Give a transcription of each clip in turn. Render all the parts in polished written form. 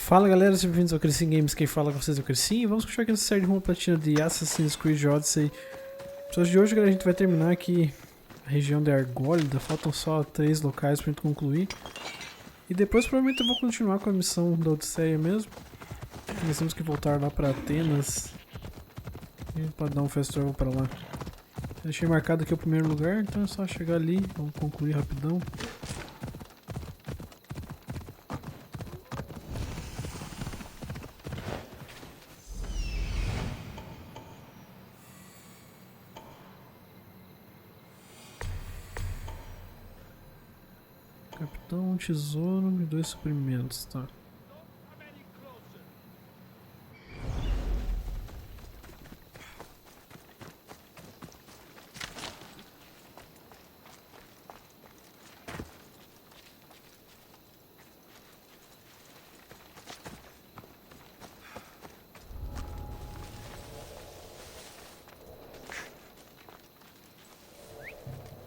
Fala galera, sejam bem-vindos ao Crescim Games, quem fala com vocês é o Crescim e vamos continuar aqui nessa série de Rumo Platina de Assassin's Creed Odyssey. No episódio de hoje, galera, a gente vai terminar aqui a região de Argólida, faltam só 3 locais pra gente concluir. E depois provavelmente eu vou continuar com a missão da Odisseia mesmo. Nós temos que voltar lá pra Atenas e pode dar um fast travel pra lá. Eu deixei marcado aqui o primeiro lugar, então é só chegar ali, vamos concluir rapidão. Capitão, um tesouro e 2 suprimentos, tá.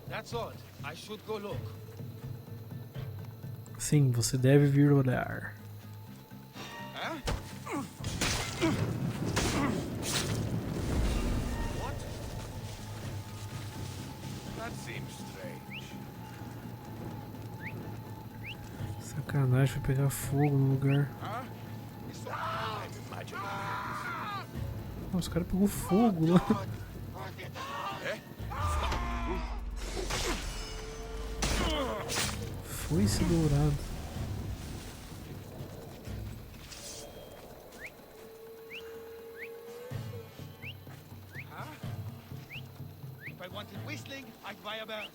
That's odd. I should go look. Sim, você deve vir olhar. What? That seems strange. Sacanagem, vai pegar fogo no lugar. I'm imagining. Oh, os caras pegou fogo lá. Foi-se dourado. If I wanted whistling, I'd buy a bell.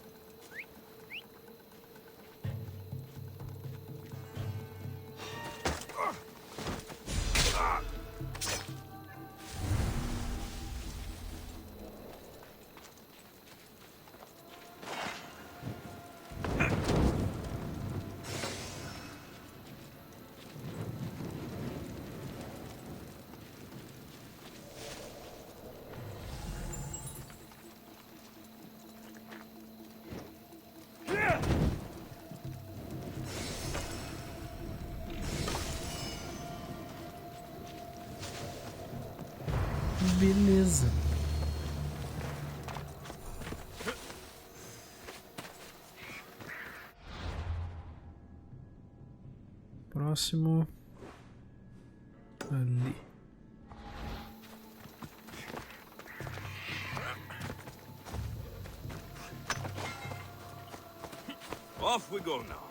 Beleza. Próximo. Ali. Off we go now.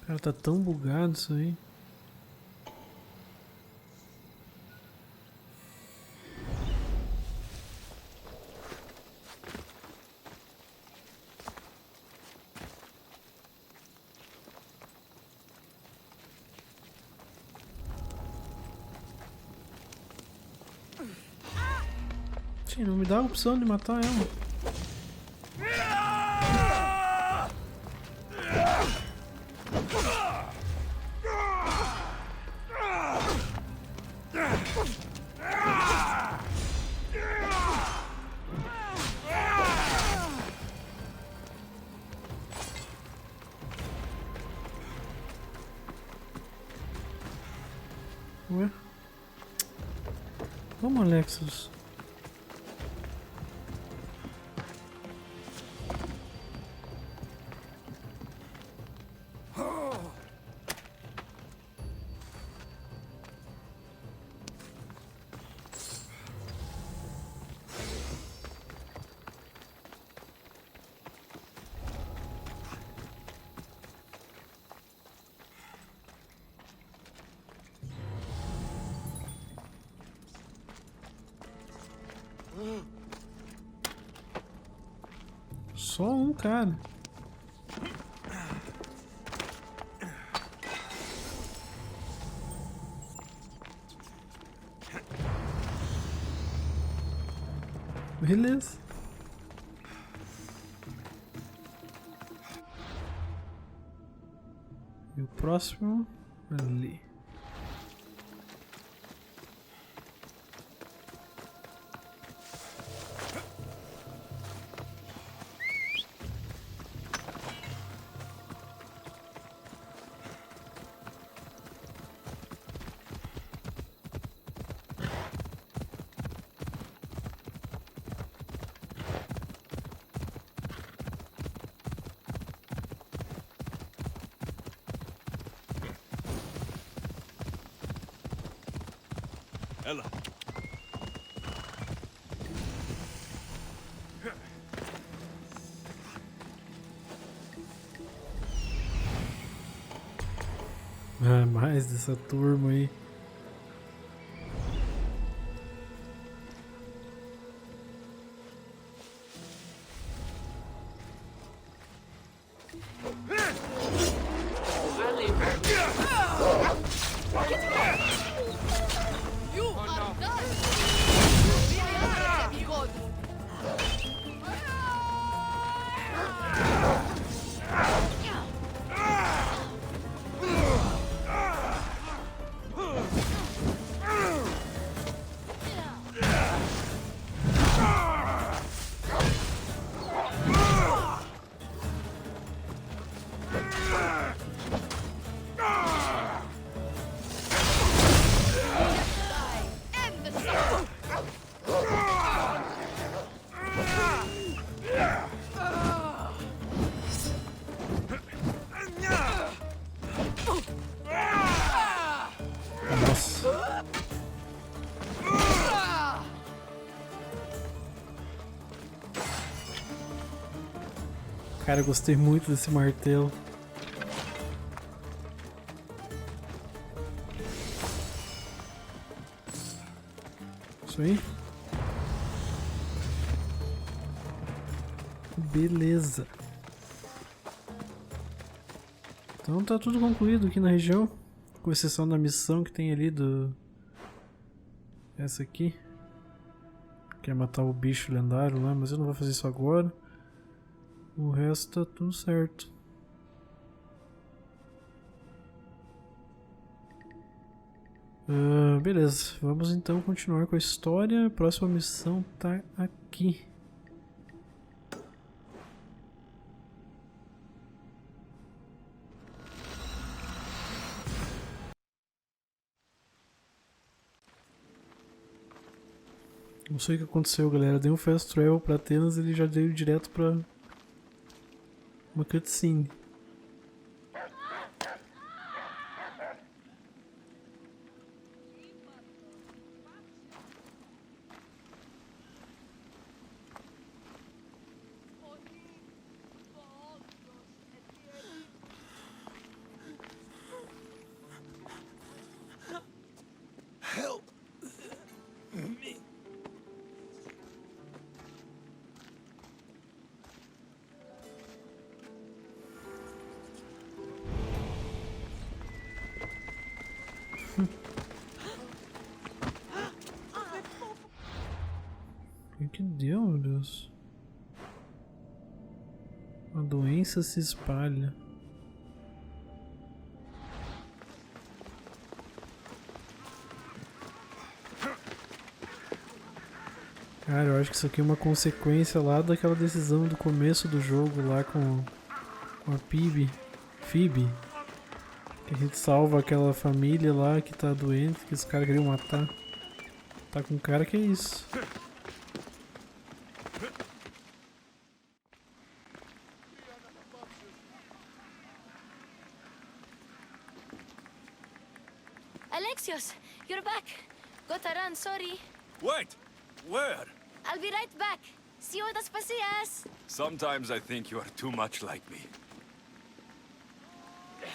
Cara, tá tão bugado isso aí. Sim, não me dá a opção de matar ela. Ué? Vamos, Alexis. Só um cara. Beleza. E o próximo ali. Ella. Ah, mais dessa turma aí. Cara, eu gostei muito desse martelo. Isso aí. Beleza. Então tá tudo concluído aqui na região. Com exceção da missão que tem ali do... Essa aqui. Que é matar o bicho lendário lá, mas eu não vou fazer isso agora. O resto tá tudo certo. Beleza, vamos então continuar com a história. A próxima missão tá aqui. Não sei o que aconteceu, galera. Dei um fast travel pra Atenas e ele já veio direto pra uma cutscene. O que deu, meu Deus? A doença se espalha. Cara, eu acho que isso aqui é uma consequência lá daquela decisão do começo do jogo lá com a Phoebe. Que a gente salva aquela família lá que tá doente, que os caras queriam matar. Tá com cara que é isso. Alexios, you're back. Gotta run, sorry. Wait! Where? I'll be right back. See you at the pasillas. Sometimes I think you are too much like me.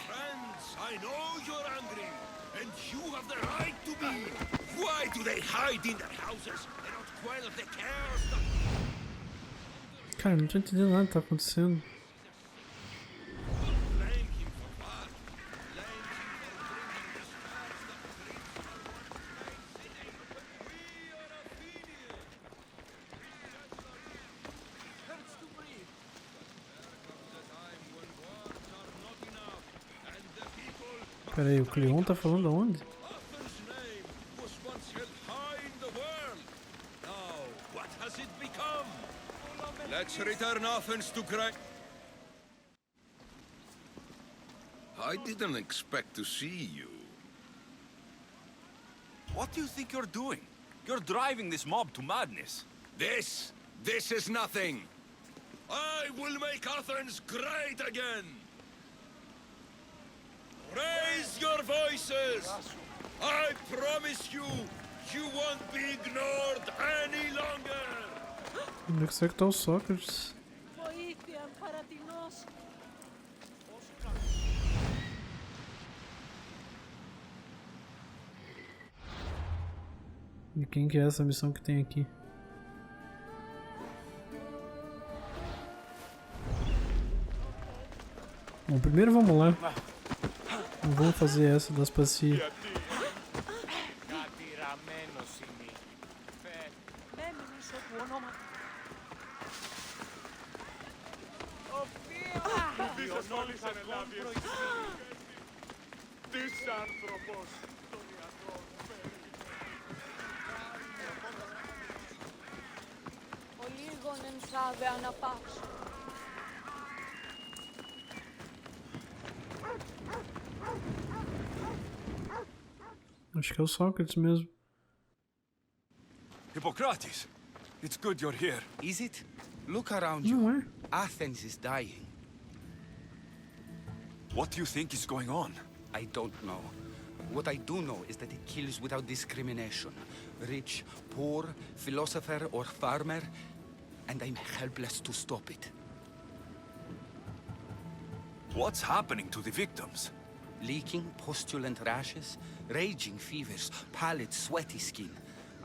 Friends, I know you're angry, and you have the right to be. Why do they hide in their houses and not quell the chaos? Cara, não tô entendendo nada que tá acontecendo. Blame him for what? Blame him for bringing the stars that creep. We are Athenians. Pera aí, o Cleon tá falando aonde? Arthur's name was once held high in the world. Now, what has it become? Let's return Athens to Greece. I didn't expect to see you. What do you think you're doing? You're driving this mob to madness. This is nothing. I will make Athens great again. Raise your voices. I promise you, you won't be ignored any longer. Onde é que será que tá o Sócrates? Βοήθεια παρατηνός. E quem que é essa missão que tem aqui? Bom, primeiro vamos lá. Não vamos fazer essa das pastilhas. Μένεις όπου όνομα. Ο λίγον ενθάβε αναπάς. Acho que é o Sócrates mesmo. Hippocrates, it's good you're here. Is it? Look around you. Não é? Athens is dying. What do you think is going on? I don't know. What I do know is that it kills without discrimination. Rich, poor, philosopher or farmer, and I'm helpless to stop it. What's happening to the victims? Leaking, postulant rashes, raging fevers, pallid, sweaty skin.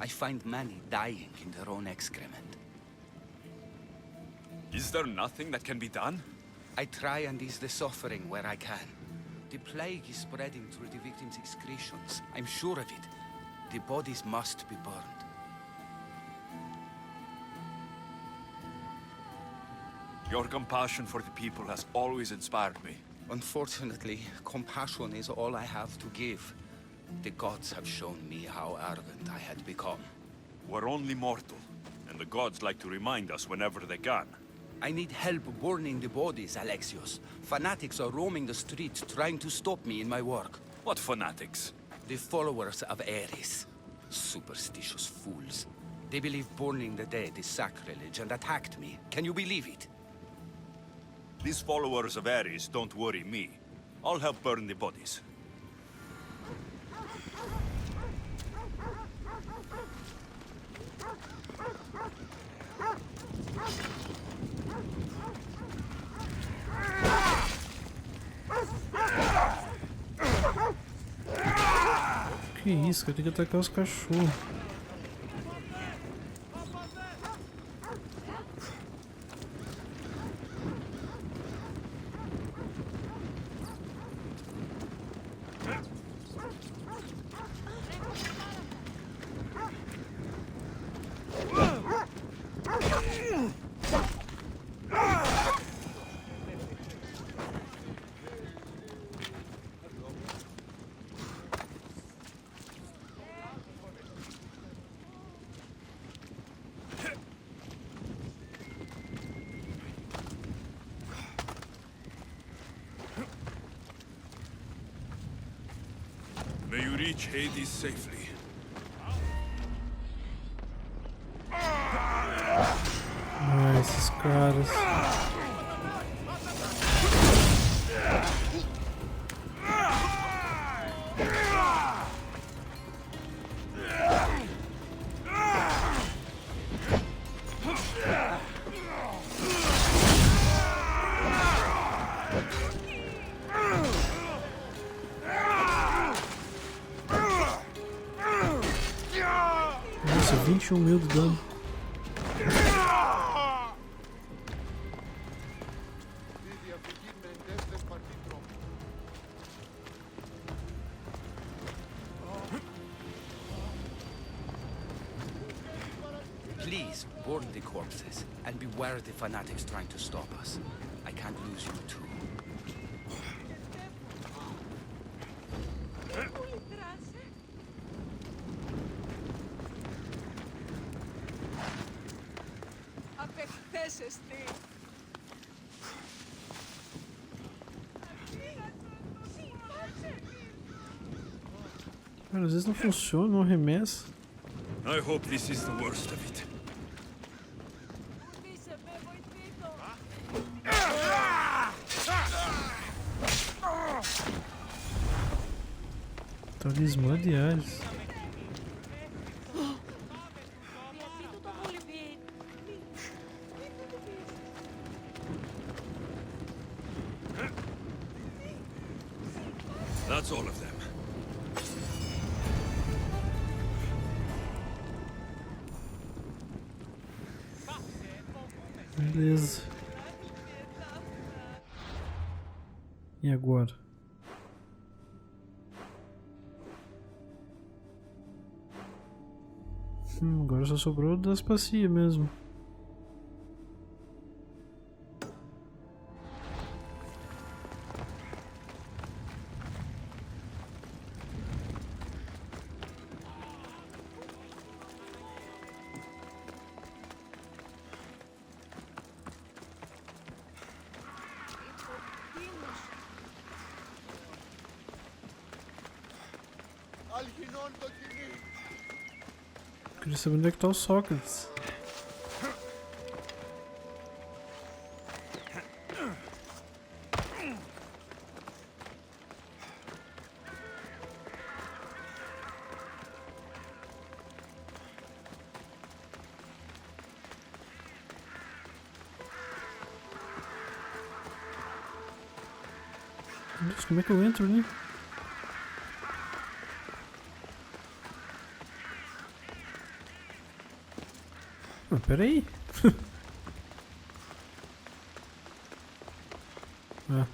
I find many dying in their own excrement. Is there nothing that can be done? I try and ease the suffering where I can. The plague is spreading through the victims' excretions. I'm sure of it. The bodies must be burned. Your compassion for the people has always inspired me. Unfortunately, compassion is all I have to give. The gods have shown me how arrogant I had become. We're only mortal, and the gods like to remind us whenever they can. I need help burning the bodies, Alexios. Fanatics are roaming the streets trying to stop me in my work. What fanatics? The followers of Ares. Superstitious fools. They believe burning the dead is sacrilege and attacked me. Can you believe it? These followers of Ares don't worry me. I'll help burn the bodies. Que isso, cara, tem que atacar os cachorros. May you reach Hades safely. Ah, esses caras. Nossa, 21.000 de dano. Please, burn the corpses, and beware the fanatics trying to stop us. I can't lose you too. εσεστή. Cara, às vezes não funciona, não arremessa. I hope this is the worst of it. Μη σε με βοηθήσω. Talismã de Ares. Γιατί του το βολευεί. That's all of them. Beleza. E agora? Agora só sobrou das bacias mesmo. Queria saber onde é que tá o Sócrates. Meu Deus, como é que eu entro ali? Ah, peraí. Ah.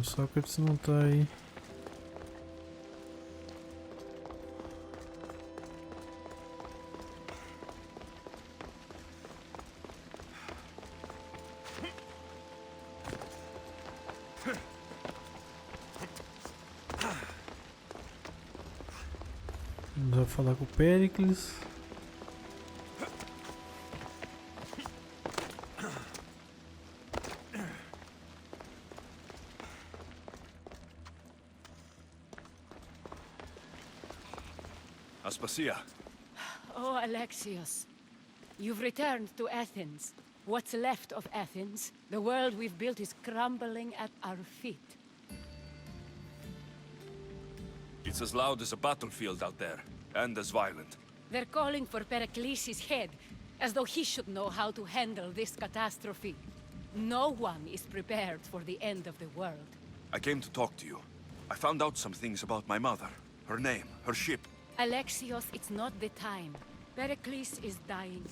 O Sócrates não tá aí. Vamos falar com o Péricles. Aspasia, Oh, Alexios, you've returned to Athens. What's left of Athens? The world we've built is crumbling at our feet. it's as loud as a battlefield out there, and as violent. They're calling for Pericles' head, as though he should know how to handle this catastrophe. No one is prepared for the end of the world. I came to talk to you. I found out some things about my mother, her name, her ship. Alexios, it's not the time. Pericles is dying.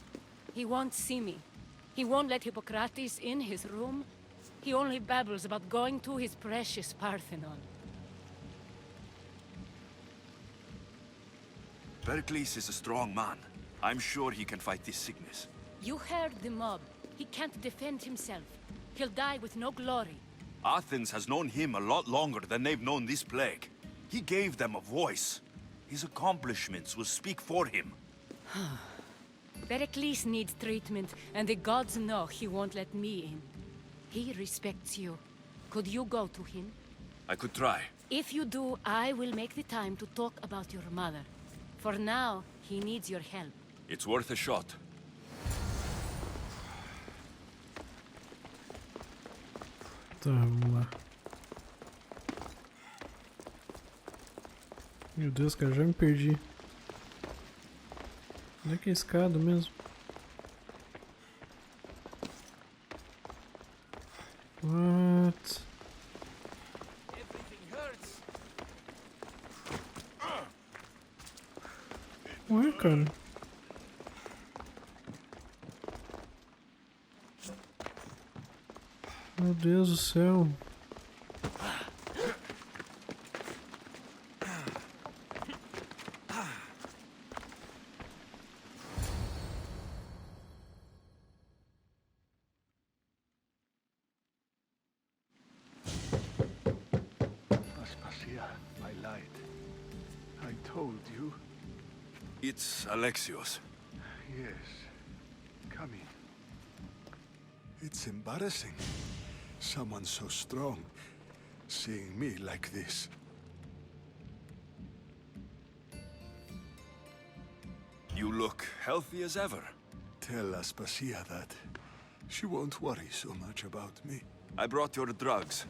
He won't see me. He won't let Hippocrates in his room. He only babbles about going to his precious Parthenon. Pericles is a strong man. I'm sure he can fight this sickness. You heard the mob. He can't defend himself. He'll die with no glory. Athens has known him a lot longer than they've known this plague. He gave them a voice. His accomplishments will speak for him. Pericles needs treatment, and the gods know he won't let me in. He respects you. Could you go to him? I could try. If you do, I will make the time to talk about your mother. For now, he needs your help. It's worth a shot. Tá, vamos lá. Meu Deus, cara, já me perdi. Onde é que é a escada mesmo? What? Ué, cara. Meu Deus do céu. told you? It's Alexios. Yes. Come in. It's embarrassing. Someone so strong, seeing me like this. You look healthy as ever. Tell Aspasia that. She won't worry so much about me. I brought your drugs.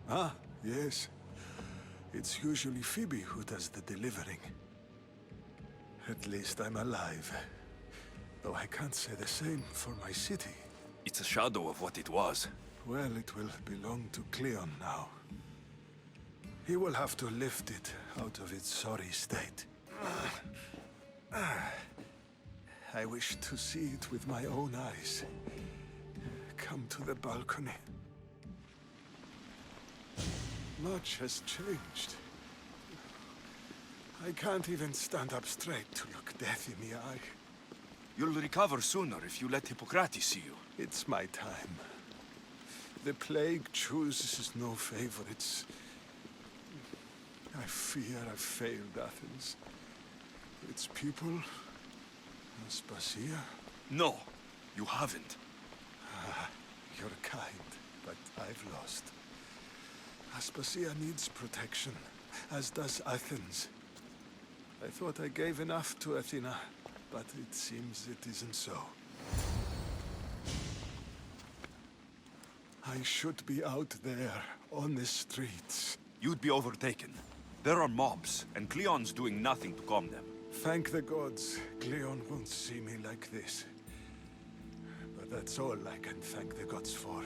Ah, yes. It's usually Phoebe who does the delivering. At least I'm alive. Though I can't say the same for my city. It's a shadow of what it was. Well, it will belong to Cleon now. He will have to lift it out of its sorry state. I wish to see it with my own eyes. Come to the balcony. Much has changed. I can't even stand up straight to look death in the eye. You'll recover sooner if you let Hippocrates see you. It's my time. The plague chooses no favorites. I fear I've failed Athens. Its people, Aspasia. No, you haven't. You're kind, but I've lost. Aspasia needs protection, as does Athens. I thought I gave enough to Athena, but it seems it isn't so. I should be out there, on the streets. You'd be overtaken. There are mobs, and Cleon's doing nothing to calm them. Thank the gods, Cleon won't see me like this. But that's all I can thank the gods for.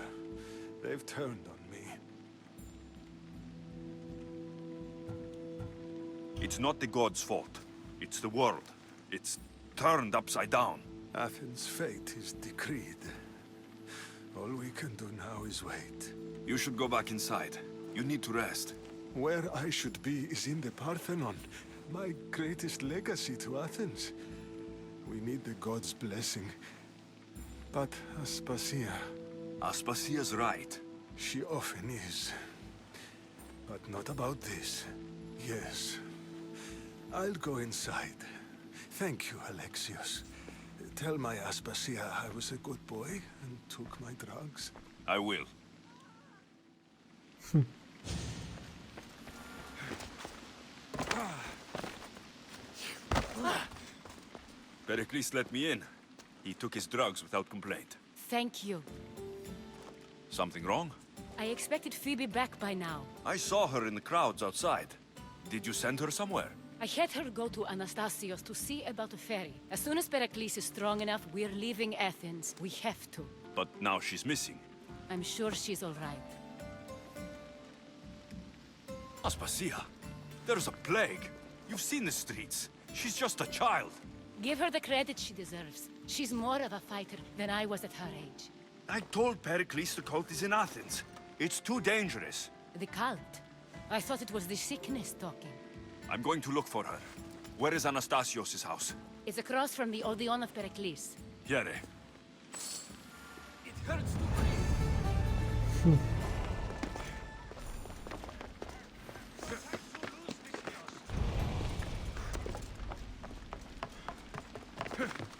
They've turned on me. It's not the gods' fault. It's the world. It's turned upside down. Athens' fate is decreed. All we can do now is wait. You should go back inside. You need to rest. Where I should be is in the Parthenon, my greatest legacy to Athens. We need the gods' blessing. But Aspasia... Aspasia's right. She often is. But not about this. Yes. I'll go inside. Thank you, Alexios. Tell my Aspasia I was a good boy and took my drugs. I will. Pericles let me in. He took his drugs without complaint. Thank you. Something wrong? I expected Phoebe back by now. I saw her in the crowds outside. Did you send her somewhere? I had her go to Anastasios to see about a ferry. As soon as Pericles is strong enough, we're leaving Athens. We have to. But now she's missing. I'm sure she's all right. Aspasia, there's a plague. You've seen the streets. She's just a child. Give her the credit she deserves. She's more of a fighter than I was at her age. I told Pericles the cult is in Athens. It's too dangerous. The cult? I thought it was the sickness talking. I'm going to look for her. Where is Anastasios' house? It's across from the Odeon of Pericles. Here. It hurts to breathe.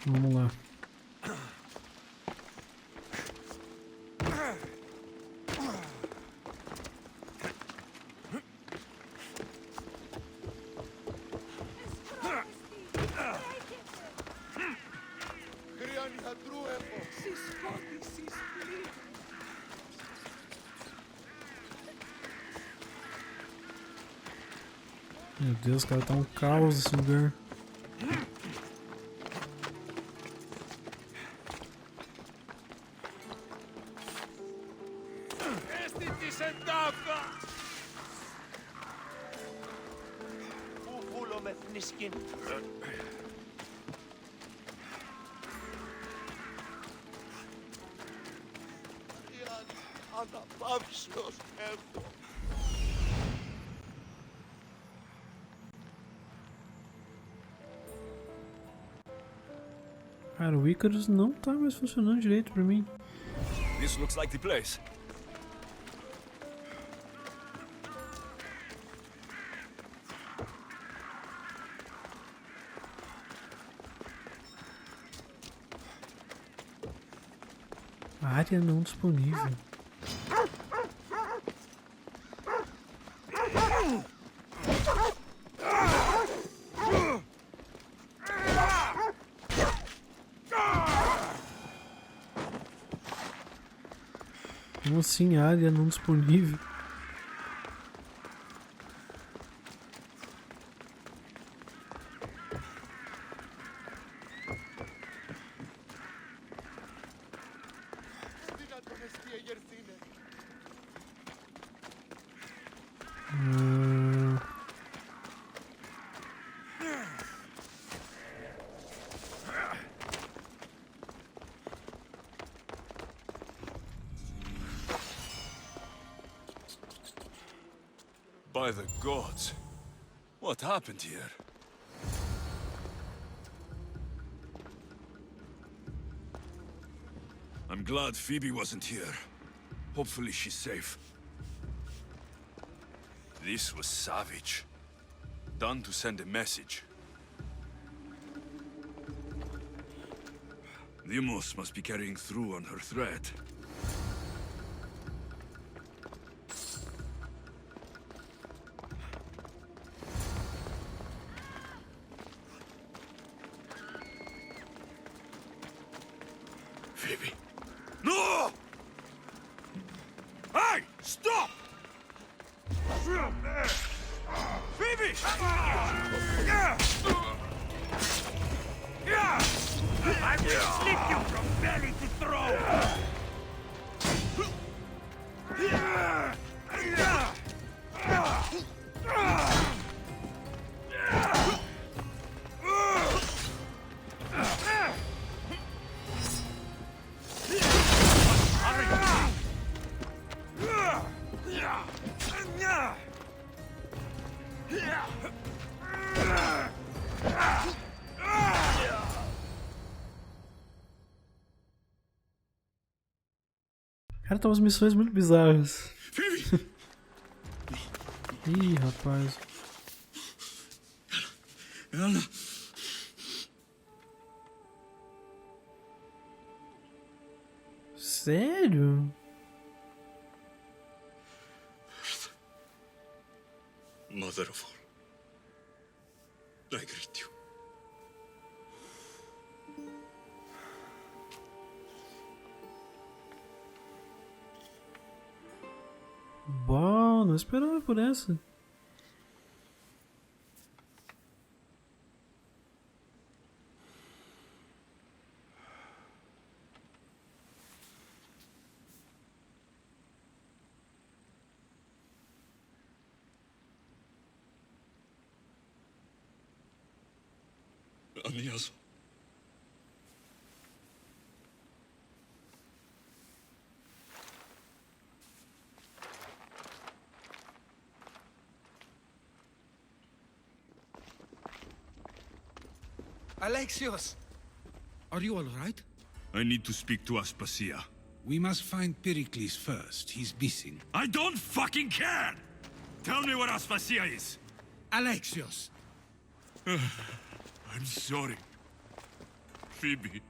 Vamos lá. Meu Deus, cara, tá um caos esse lugar. Cara, o Icarus não tá mais funcionando direito pra mim. This looks like the place. Área não disponível. Como assim, área não disponível? By the gods, what happened here? I'm glad Phoebe wasn't here. Hopefully she's safe. This was savage. Done to send a message. Lumos must be carrying through on her threat. Phoebe. No! Hey! Stop! Phoebe! I will slip you from belly to throat! Cara, tá umas missões muito bizarras. Phoebe! Ih, rapaz. Ela... Sério? Mother of all, I greet you. Bom, não esperava por essa. 안녕하세요. Alexios! Are you all right? I need to speak to Aspasia. We must find Pericles first. He's missing. I don't fucking care! Tell me where Aspasia is! Alexios! I'm sorry. Phoebe.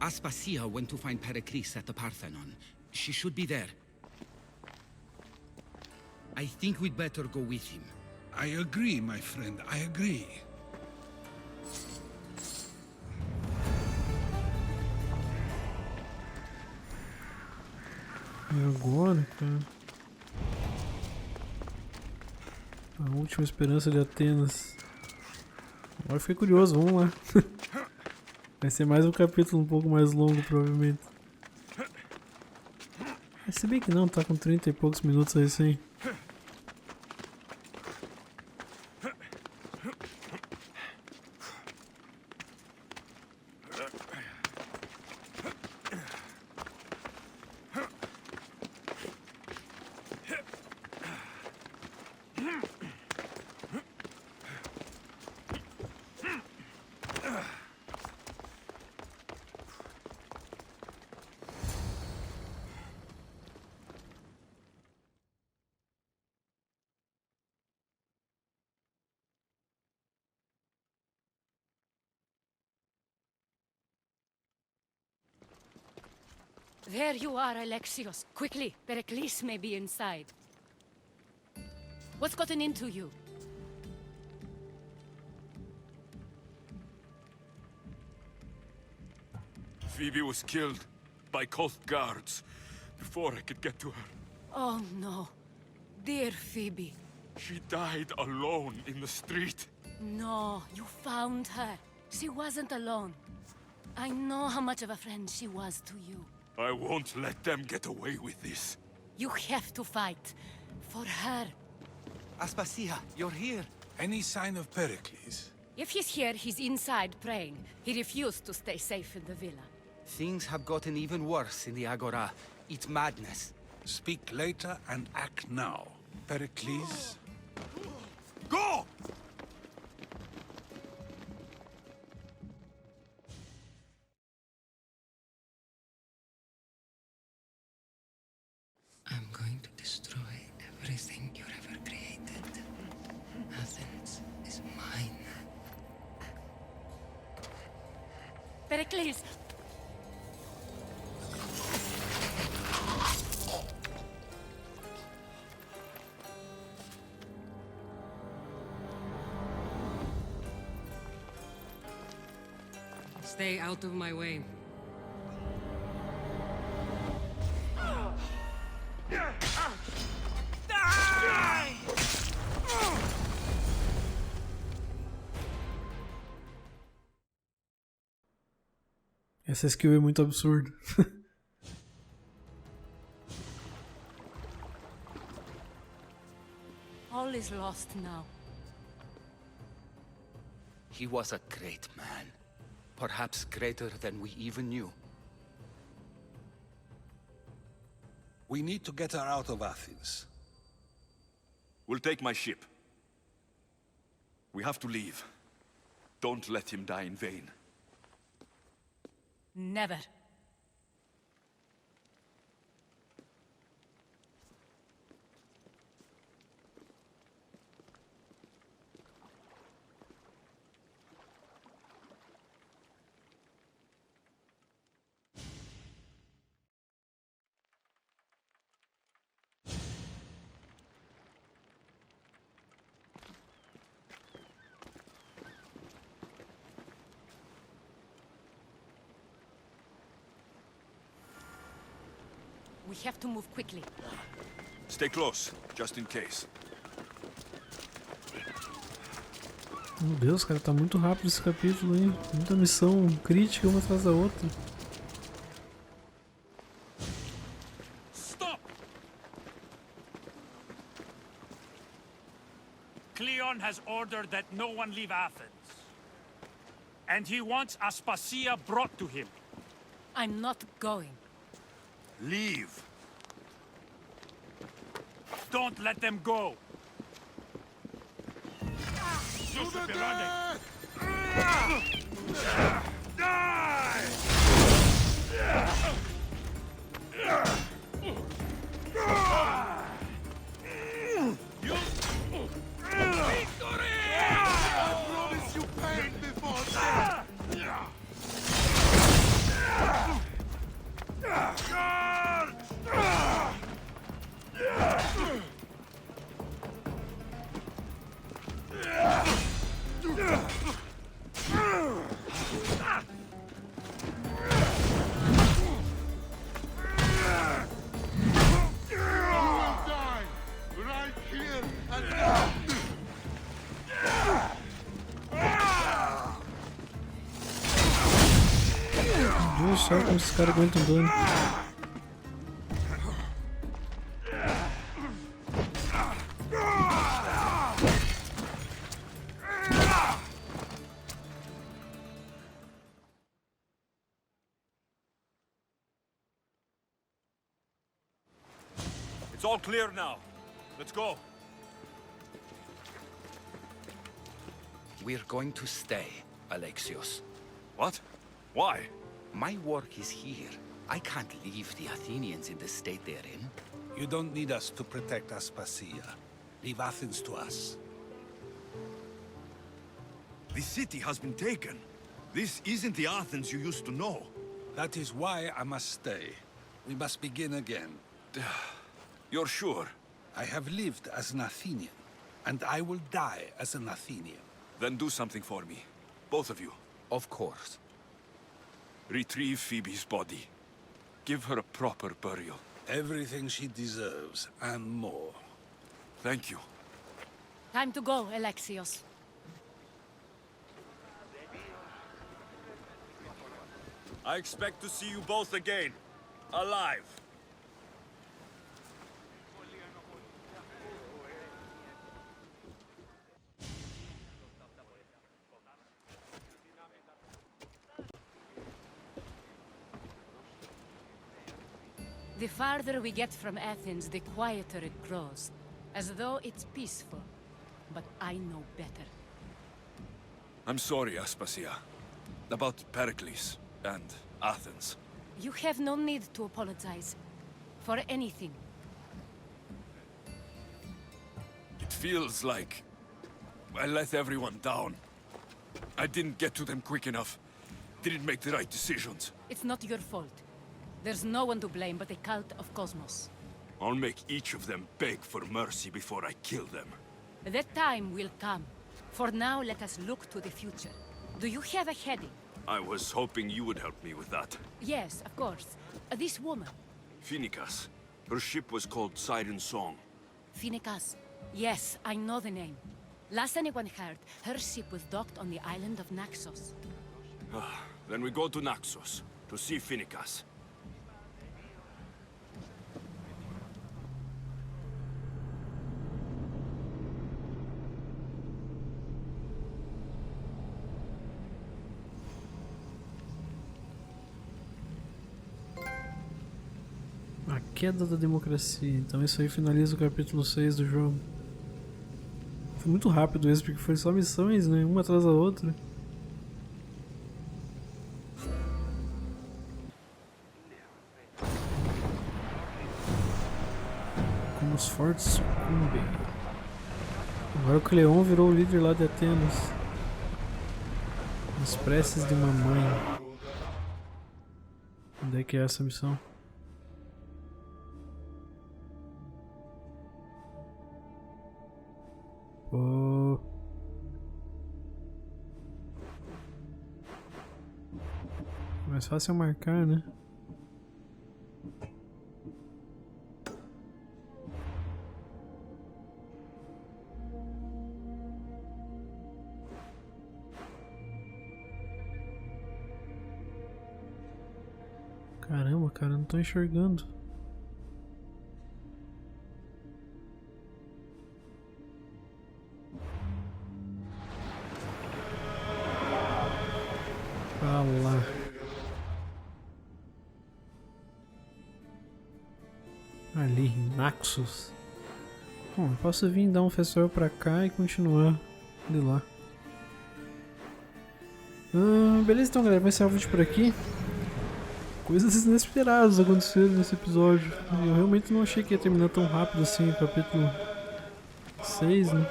Aspasia went to find Pericles at the Parthenon. She should be there. I think we'd better go with him. I agree, my friend. I agree. E agora, cara? A última esperança de Atenas. Agora eu fiquei curioso, vamos lá. Vai ser mais um capítulo um pouco mais longo, provavelmente. Se bem que não, tá com 30 e poucos minutos recém. There you are, Alexios. Quickly, Pericles may be inside. What's gotten into you? Phoebe was killed by cult guards before I could get to her. Oh no. Dear Phoebe. She died alone in the street. No, you found her. She wasn't alone. I know how much of a friend she was to you. I won't let them get away with this. You have to fight. For her. Aspasia, you're here. Any sign of Pericles? If he's here, he's inside praying. He refused to stay safe in the villa. Things have gotten even worse in the Agora. It's madness. Speak later and act now. Pericles? Go! I'm going to destroy everything you ever created. Athens is mine. Pericles! Stay out of my way. Essa skill é muito absurda. All is lost now. He was a great man. Perhaps greater than we even knew. We need to get her out of Athens. We'll take my ship. We have to leave. Don't let him die in vain. Never. We have to move quickly. Stay close, just in case. Meu Deus, cara, tá muito rápido esse capítulo, hein? Muita missão crítica uma atrás da outra. Stop! Cleon has ordered that no one leave Athens. And he wants Aspasia brought to him. I'm not going. Leave! Don't let them go! You should be running! Die! Victory! I promise you pain before death! Meu Deus, só como esses caras aguentam dano. It's all clear now. Let's go. We're going to stay, Alexios. What? Why? My work is here. I can't leave the Athenians in the state they're in. You don't need us to protect Aspasia. Leave Athens to us. The city has been taken. This isn't the Athens you used to know. That is why I must stay. We must begin again. You're sure? I have lived as an Athenian, and I will die as an Athenian. Then do something for me. Both of you. Of course. Retrieve Phoebe's body. Give her a proper burial. Everything she deserves, and more. Thank you. Time to go, Alexios. I expect to see you both again. Alive. The farther we get from Athens, the quieter it grows. As though it's peaceful. But I know better. I'm sorry, Aspasia. About Pericles and Athens. You have no need to apologize. For anything. It feels like I let everyone down. I didn't get to them quick enough. Didn't make the right decisions. It's not your fault. There's no one to blame but the cult of Cosmos. I'll make each of them beg for mercy before I kill them. That time will come. For now, let us look to the future. Do you have a heading? I was hoping you would help me with that. Yes, of course. This woman. Phoenicas. Her ship was called Siren Song. Phoenicas. Yes, I know the name. Last anyone heard, her ship was docked on the island of Naxos. Then we go to Naxos to see Phoenicas. A Queda da Democracia. Então isso aí finaliza o capítulo 6 do jogo. Foi muito rápido esse, porque foi só missões, né? Uma atrás da outra. Como os fortes sucumbem. Agora o Cleon virou o líder lá de Atenas. As preces de uma mãe. Onde é que é essa missão? Pô. Mais fácil é marcar, né? Caramba, cara, não tô enxergando. Lá. Ali, Naxos. Bom, eu posso vir dar um festival pra cá e continuar de lá. Beleza, então galera, vai encerrar o vídeo por aqui. Coisas inesperadas aconteceram nesse episódio. Eu realmente não achei que ia terminar tão rápido assim o capítulo 6, né?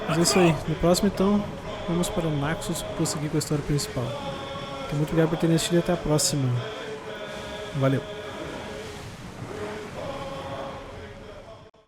Mas é isso aí, no próximo então vamos para o Naxos prosseguir com a história principal. Então, muito obrigado por terem assistido e até a próxima. Valeu!